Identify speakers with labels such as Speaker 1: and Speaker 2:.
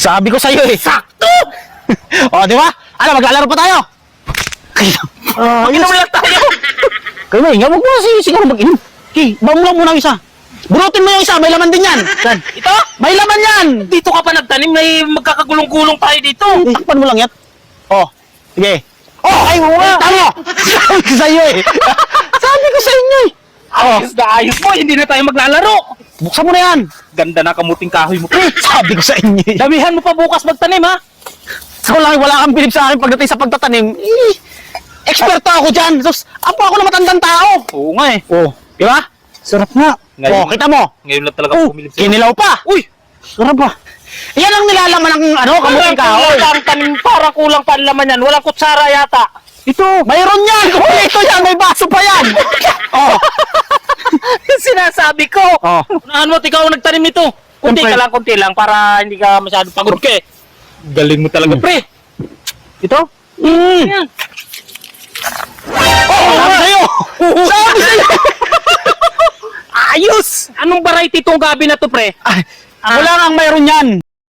Speaker 1: Sabi ko sa'yo eh.
Speaker 2: Sakto!
Speaker 1: O, di ba? Ano, maglalaro pa tayo?
Speaker 2: Mag-inom lang tayo.
Speaker 1: Kayo may, huwag mo kasi siguro mag-inom. Okay, bawang lang muna ang isa. Bunutin mo yung isa, may laman din yan. Yan.
Speaker 2: Ito?
Speaker 1: May laman yan!
Speaker 2: Dito ka pa nagtanim, may magkakagulong-gulong tayo dito.
Speaker 1: Takpan mo lang yan. Oh, sige. Oh, ay mo nga! Tama! Sabi ko sa'yo eh. Sabi ko sa inyo eh.
Speaker 2: Ayos na ayos mo, hindi na tayo maglalaro.
Speaker 1: Buksan mo na yan.
Speaker 2: Ganda na kamuting kahoy mo.
Speaker 1: Sabi ko sa inyo eh.
Speaker 2: Damihan mo pa bukas magtanim, ha?
Speaker 1: So lang, wala kang bilib sa akin pagdating sa pagtatanim. Eh, eksperto ako dyan. Sus, ako na matandang tao.
Speaker 2: Oo nga eh.
Speaker 1: Oh, di ba? Sarap nga.
Speaker 2: Ngayon-
Speaker 1: Oh, kita mo.
Speaker 2: Ngayon lang talaga
Speaker 1: Oh,
Speaker 2: pumilip sa'yo.
Speaker 1: kinilaw pa.
Speaker 2: Uy!
Speaker 1: Sarap ba? Yan ang nilalaman ng kamuting kahoy.
Speaker 2: Ang tanim, parang kulang pa ang laman yan. Walang kutsara yata.
Speaker 1: Ito, mayroon yan. Ito yan, may baso pa yan. Oh,
Speaker 2: Sinasabi ko.
Speaker 1: oh.
Speaker 2: Unahan mo, ikaw ang nagtanim nito.
Speaker 1: Siyempre.
Speaker 2: Kunti lang para hindi ka masyadong pagod ka eh. Galing mo talaga, pre.
Speaker 1: Ito?
Speaker 2: Yan.
Speaker 1: Oh, sabi sa'yo. Sabi sa'yo.
Speaker 2: Ayos! Anong variety itong gabi na to, pre?
Speaker 1: Ay, wala nga mayroon yan.